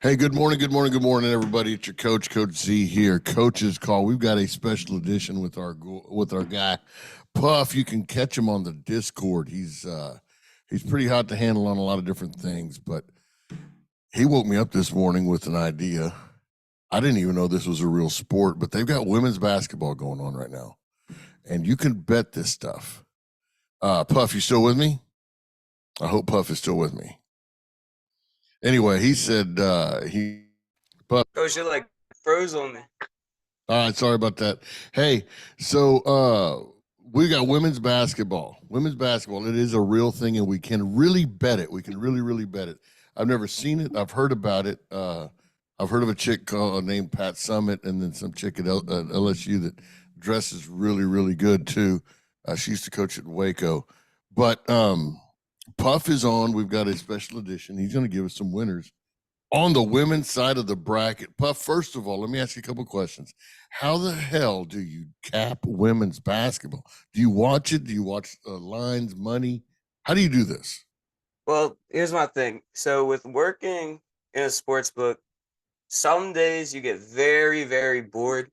Hey, good morning, everybody. It's your coach, Coach Z here. Coach's call. We've got a special edition with our guy, Puff. You can catch him on the Discord. He's pretty hot to handle on a lot of different things, but he woke me up this morning with an idea. I didn't even know this was a real sport, but they've got women's basketball going on right now, and you can bet this stuff. Puff, you still with me? I hope Puff is still with me. Anyway, he said Puff. Coach, you're like froze on me. All right, sorry about that. Hey, so we got women's basketball. Women's basketball, it is a real thing, and we can really bet it. We can really bet it. I've never seen it. I've heard about it. I've heard of a chick named Pat Summit, and then some chick at LSU that dresses really good too. She used to coach at Waco. But Puff is on. We've got a special edition. He's going to give us some winners on the women's side of the bracket. Puff, first of all, let me ask you a couple questions. How the hell do you cap women's basketball? Do you watch it? Do you watch lines, money? How do you do this? Well, here's my thing. So with working in a sports book, some days you get very bored,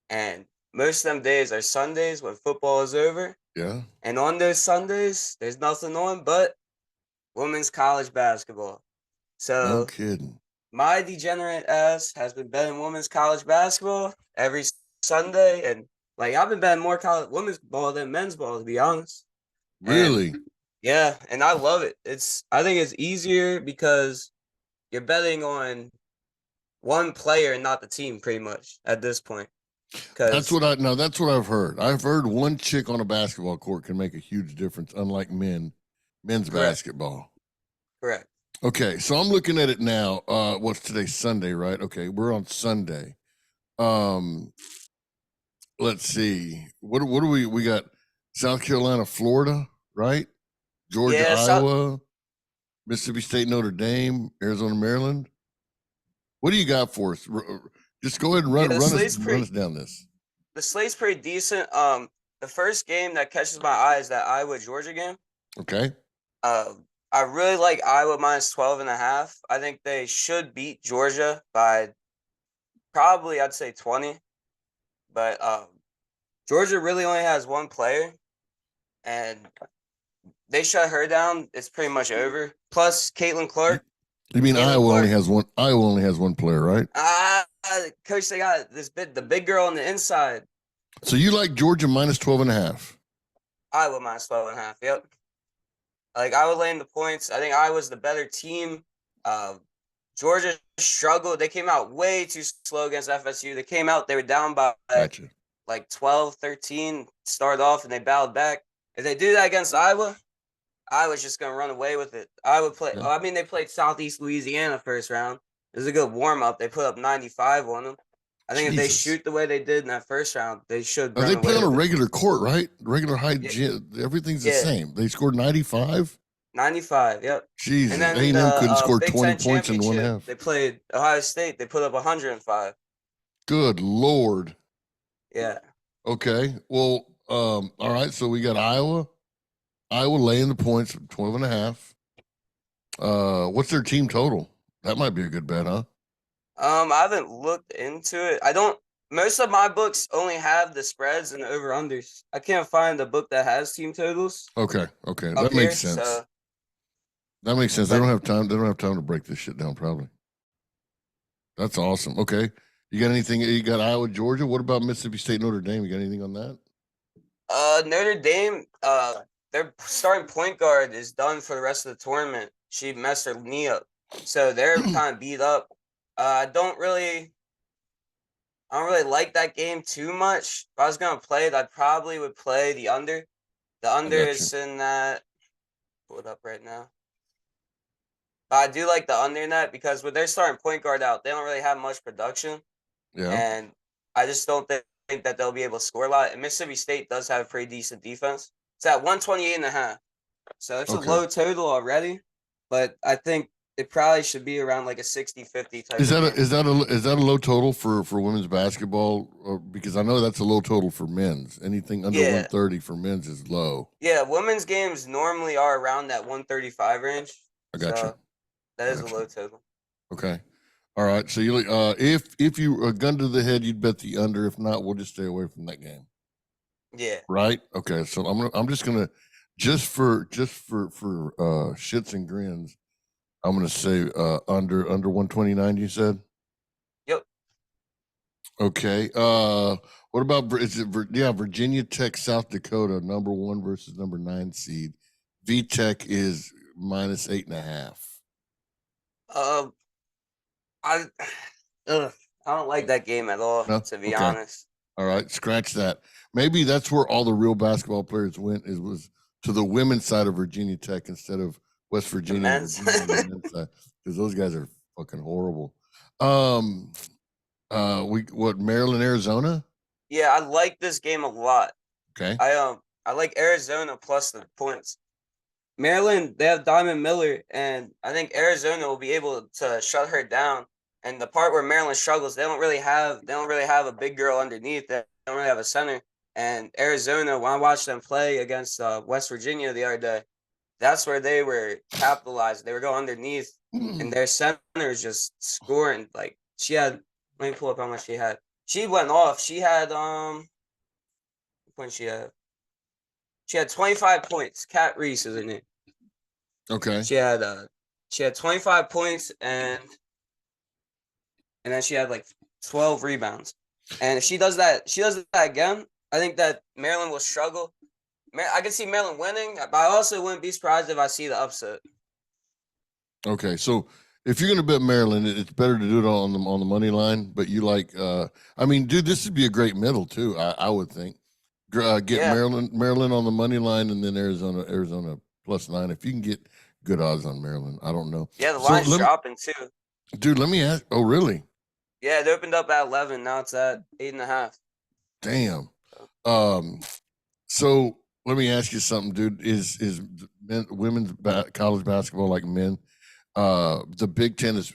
and most of them days are Sundays when football is over. Yeah. And on those Sundays, there's nothing on but women's college basketball. No So kidding. my degenerate ass has been betting women's college basketball every Sunday, and like I've been betting more college women's ball than men's ball, to be honest. And Really? yeah, and I love it. I think it's easier because you're betting on one player and not the team pretty much at this point. That's Because what I've heard. I've heard one chick on a basketball court can make a huge difference, unlike men's correct, basketball. correct. Okay, so I'm looking at it now. What's today? Sunday, right? Okay, we're on Sunday. Um, let's see. What do we got? South Carolina, Florida, right? Georgia, Yeah, so Iowa, Mississippi State, Notre Dame, Arizona, Maryland. What do you got for us? Just go ahead and yeah, run us down this. the slate's pretty decent. The first game that catches my eye is that Iowa Georgia game. Okay. Uh, I really like Iowa minus 12.5. I think they should beat Georgia by probably I'd say 20. But Georgia really only has one player, and they shut her down. It's pretty much over. Plus Caitlin Clark. You mean Caitlin Iowa Clark. only has one? Iowa only has one player, right? Coach, they got the big girl on the inside. So you like Georgia minus 12.5? Iowa minus 12.5. Yep. Like I would lay in the points. I think Iowa's the better team. Georgia struggled. They came out way too slow against FSU. They came out, they were down by Gotcha. like 12, 13, started off, and they battled back. If they do that against Iowa, Iowa's just going to run away with it. They played Southeast Louisiana first round. It was a good warm-up. They put up 95 on them. I think if they shoot the way they did in that first round, they should run They away play on a with it. regular court, right? Regular height, everything's the same. They scored 95? 95, yep. Jesus, And then A&M couldn't score Big 20 Ten points in one championship, half. they played Ohio State. They put up 105. Good Lord. Yeah. Okay. Well, all right. So we got Iowa. Iowa laying the points, 12.5. What's their team total? That might be a good bet, huh? I haven't looked into it. Most of my books only have the spreads and the over-unders. I can't find a book that has team totals. Okay. That makes sense. That makes sense. They don't have time to break this shit down, probably. That's awesome. Okay. You got anything? You got Iowa, Georgia. What about Mississippi State, Notre Dame? You got anything on that? Notre Dame, their starting point guard is done for the rest of the tournament. She messed her knee up. So they're kind of beat up. I don't really like that game too much. If I was gonna play it, I probably would play the under. The under is in that. Pull it up right now. But I do like the under in that because with their starting point guard out, they don't really have much production. Yeah. And I just don't think that they'll be able to score a lot. And Mississippi State does have a pretty decent defense. It's at 128.5. So it's a low total already. But I think it probably should be around like a 60-50 type. Is that a low total for women's basketball? Because I know that's a low total for men's. Anything under 130 for men's is low. Yeah, women's games normally are around that 135 range. I got you. That is a low total. Okay. All right. So you if you a gun to the head, you'd bet the under. If not, we'll just stay away from that game. Yeah. Right? Okay. So I'm just gonna just for shits and grins, I'm gonna say under 129. You said. Yep. Okay. What about Virginia Tech, South Dakota, number 1 versus number 9 seed. V Tech is minus 8.5. Um, I, ugh, I don't like that game at all, No. to be Okay. honest. All right. Scratch that. Maybe that's where all the real basketball players went. Was to the women's side of Virginia Tech instead of West The Virginia and men's. Virginia on the men's side because those guys are fucking horrible. Um. We what Maryland, Arizona? Yeah, I like this game a lot. Okay. I like Arizona plus the points. Maryland, they have Diamond Miller, and I think Arizona will be able to shut her down. And the part where Maryland struggles, they don't really have a big girl underneath. They don't really have a center. And Arizona, when I watched them play against West Virginia the other day, that's where they were capitalized. They were going underneath, and their center is just scoring. Like she had, let me pull up how much she had. She went off. She had when she had 25 points. Kat Reese is in it. Okay. She had 25 points and then she had like 12 rebounds. And if she does that again, I think that Maryland will struggle. I can see Maryland winning, but I also wouldn't be surprised if I see the upset. Okay, so if you're going to bet Maryland, it's better to do it on the money line. But you like, I mean, dude, this would be a great middle too. I would think. Get Yeah. Maryland on the money line, and then Arizona +9. If you can get good odds on Maryland, I don't know. Yeah, the So line's dropping too. dude, let me ask. Oh, really? Yeah, it opened up at 11. Now it's at 8.5. Damn. Um. So let me ask you something, dude. Is women's college basketball like men? The Big Ten is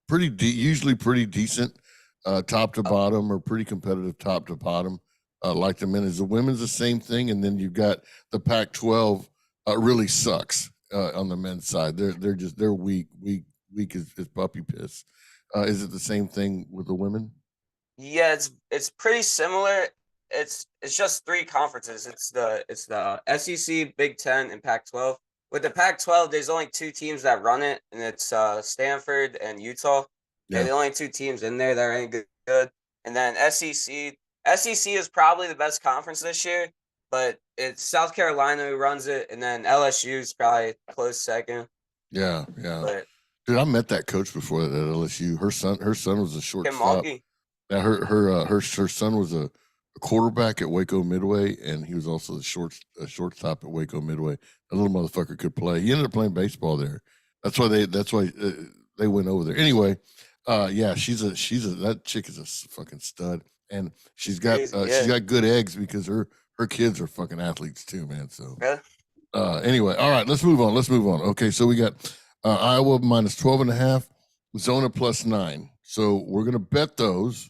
usually pretty decent, top to bottom, or pretty competitive top to bottom. Like the men, is the women's the same thing, and then you've got the Pac-12 really sucks on the men's side. They're weak as puppy piss. Is it the same thing with the women? Yeah, it's pretty similar. It's just three conferences. It's the SEC, Big Ten, and Pac-12. With the Pac-12, there's only two teams that run it, and it's Stanford and Utah. They're Yeah, the only two teams in there that are any good. And then SEC is probably the best conference this year, but it's South Carolina who runs it, and then LSU is probably close second. yeah. But Dude, I met that coach before at LSU. Her son was a Kim shortstop. Mulkey, Now her son was a quarterback at Waco Midway, and he was also a shortstop at Waco Midway. A little motherfucker could play. He ended up playing baseball there. That's why they went over there. Anyway, yeah, that chick is a fucking stud, and crazy, she's yeah. got good eggs because her kids are fucking athletes too, man. So Really? anyway, all right, let's move on. Okay, so we got Iowa minus 12.5, Zona +9. So we're gonna bet those.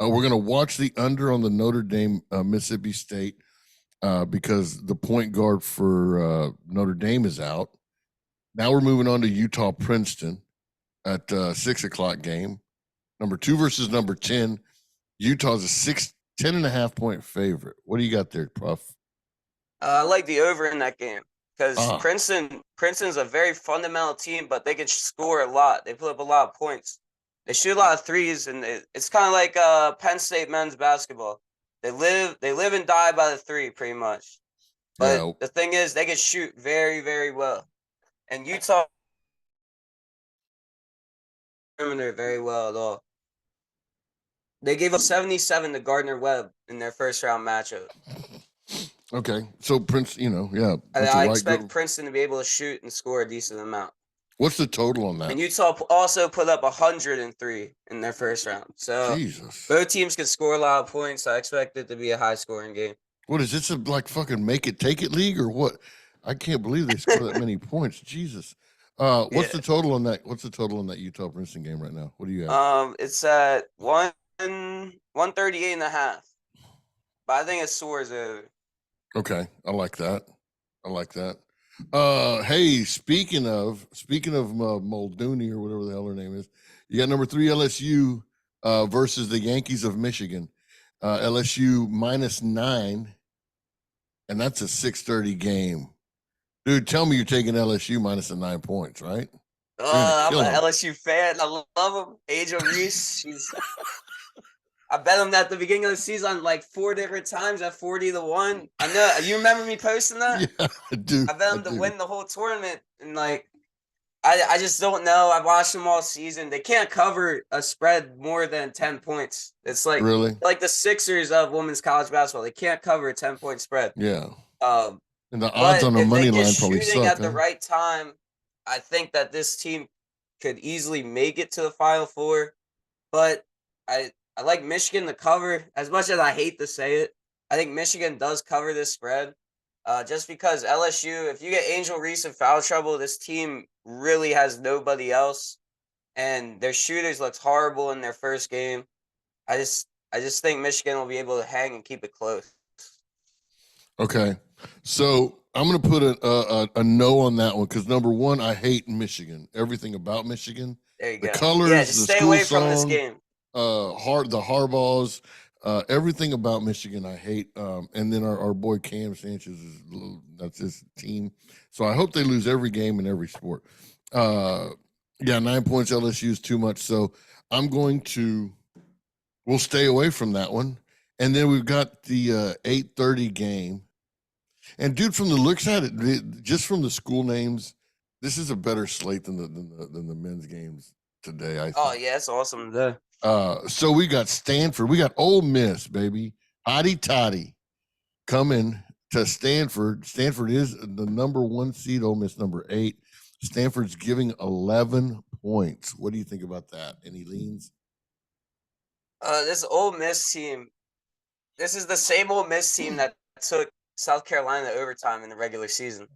We're going to watch the under on the Notre Dame Mississippi State because the point guard for Notre Dame is out. Now we're moving on to Utah Princeton at 6 o'clock game. Number 2 versus number 10. Utah's a 10.5 point favorite. What do you got there, Puff? I like the over in that game because Ah, Princeton's a very fundamental team, but they can score a lot. They put up a lot of points. They shoot a lot of threes, and it's kind of like Penn State men's basketball. They live and die by the three, pretty much. But yeah, the thing is, they can shoot very, very well, and Utah perimeter very well at all. They gave up 77 to Gardner Webb in their first round matchup. okay. So Prince, yeah, bunch of I white expect girls. Princeton to be able to shoot and score a decent amount. What's the total on that? And Utah also put up 103 in their first round. So Jesus. both teams can score a lot of points. I expect it to be a high scoring game. What is this, a like fucking make it take it league or what? I can't believe they score that many points. Jesus. What's Yeah. the total on that? What's the total on that Utah Princeton game right now? What do you have? It's at 138.5. But I think it soars over. Okay, I like that. I like that. Hey, speaking of Muldooney or whatever the hell her name is, you got number 3 LSU versus the Yankees of Michigan. LSU -9, and that's a 6:30 game. Dude, tell me you're taking LSU minus the 9 points, right? They're gonna I'm kill an them. LSU fan. I love him. Angel Reese. I bet him at the beginning of the season like 4 different times at 40-1. I know you remember me posting that. Yeah, I do. I bet I him to do. win the whole tournament, and like I just don't know. I've watched them all season. They can't cover a spread more than 10 points. It's Really? like the Sixers of women's college basketball. They can't cover a 10-point spread. Yeah. Um, And the odds but on the if they money get line probably shooting suck, at the huh? right time, I think that this team could easily make it to the Final Four. But I like Michigan to cover. As much as I hate to say it, I think Michigan does cover this spread. Just because LSU, if you get Angel Reese in foul trouble, this team really has nobody else, and their shooters looked horrible in their first game. I just think Michigan will be able to hang and keep it close. Okay. So I'm going to put a no on that one because number one, I hate Michigan. Everything about Michigan, There you the go. Yeah, colors, just the stay school away from this song, game. the Harbaughs, everything about Michigan I hate. And then our boy Cam Sanchez that's his team. So I hope they lose every game in every sport. Yeah, 9 points LSU is too much. So I'm going to we'll stay away from that one. And then we've got the 8:30 game. And dude, from the looks at it, just from the school names, this is a better slate than the men's games today, I Oh think. yeah, it's awesome. So we got Stanford, we got Ole Miss, baby, hotty toddy coming to Stanford. Stanford is the number 1 seed. Ole Miss number 8. Stanford's giving 11 points. What do you think about that? Any leans? This Ole Miss team. This is the same Ole Miss team that took South Carolina to overtime in the regular season.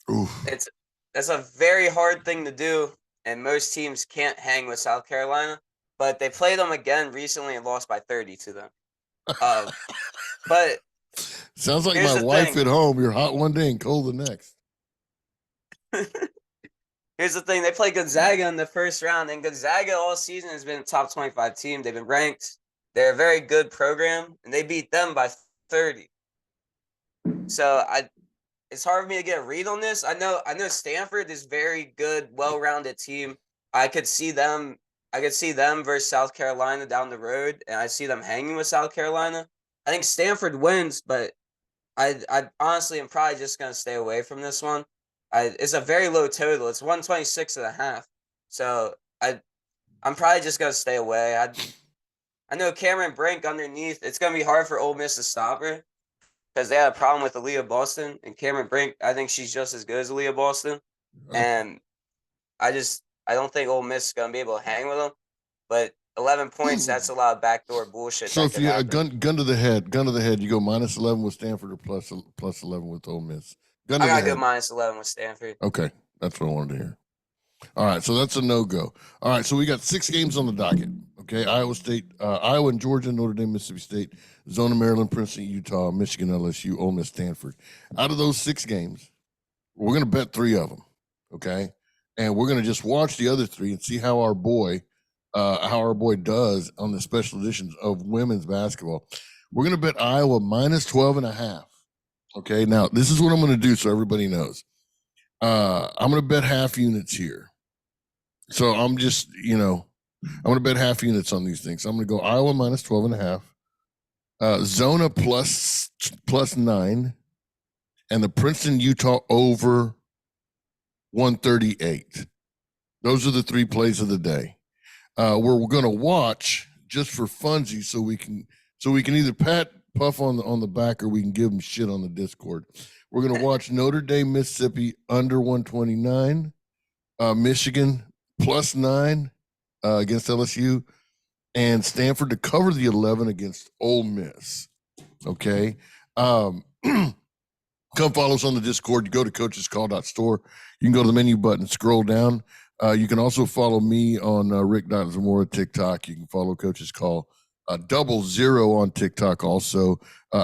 Oof. It's That's a very hard thing to do, and most teams can't hang with South Carolina. But they played them again recently and lost by 30 to them. Uh, but Sounds like here's my the wife thing. at home. You're hot one day and cold the next. Here's the thing. They play Gonzaga in the first round, and Gonzaga all season has been a top 25 team. They've been ranked. They're a very good program, and they beat them by 30. So it's hard for me to get a read on this. I know Stanford is very good, well-rounded team. I could see them versus South Carolina down the road, and I see them hanging with South Carolina. I think Stanford wins, but I honestly am probably just gonna stay away from this one. It's a very low total. It's 126.5. So I'm probably just gonna stay away. I know Cameron Brink underneath. It's gonna be hard for Ole Miss to stop her because they had a problem with Aaliyah Boston, and Cameron Brink. I think she's just as good as Aaliyah Boston, and I don't think Ole Miss is gonna be able to hang with them. But 11 points, that's a lot of backdoor bullshit So that if could you a happen. gun to the head, you go -11 with Stanford or plus 11 with Ole Miss. Gun I to the gotta go head. -11 with Stanford. Okay, that's what I wanted to hear. All right, so that's a no go. All right, so we got 6 games on the docket. Okay, Iowa State, Iowa and Georgia, Notre Dame, Mississippi State, Zona, Maryland, Princeton, Utah, Michigan, LSU, Ole Miss, Stanford. Out of those 6 games, we're going to bet 3 of them. Okay, and we're going to just watch the other 3 and see how our boy does on the special editions of women's basketball. We're going to bet Iowa -12.5. Okay, now this is what I'm going to do so everybody knows. I'm going to bet half units here. So I'm just, I'm going to bet half units on these things. So I'm going to go Iowa -12.5, Zona plus 9, and the Princeton Utah over 138. Those are the 3 plays of the day. Where we're going to watch just for funsies, so we can either pat Puff on the back or we can give him shit on the Discord. We're going to watch Notre Dame, Mississippi under 129, Michigan plus 9 against LSU, and Stanford to cover the 11 against Ole Miss. Okay. Come follow us on the Discord. You go to coachescall.store. You can go to the menu button, scroll down. You can also follow me on Rick.Zamora TikTok. You can follow Coach's Call 00 on TikTok also.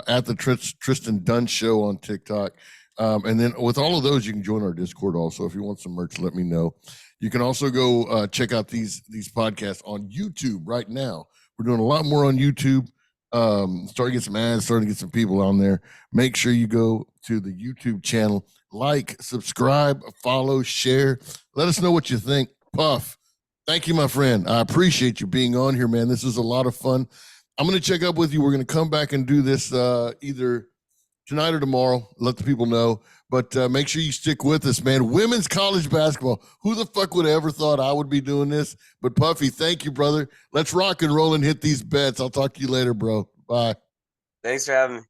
At the Tristan Dunn Show on TikTok. And then with all of those, you can join our Discord also. If you want some merch, let me know. You can also go check out these podcasts on YouTube right now. We're doing a lot more on YouTube. Starting to get some ads, starting to get some people on there. Make sure you go to the YouTube channel, like, subscribe, follow, share. Let us know what you think. Puff, thank you, my friend. I appreciate you being on here, man. This is a lot of fun. I'm going to check up with you. We're going to come back and do this either tonight or tomorrow. Let the people know. But make sure you stick with us, man. Women's college basketball. Who the fuck would have ever thought I would be doing this? But Puffy, thank you, brother. Let's rock and roll and hit these bets. I'll talk to you later, bro. Bye. Thanks for having me.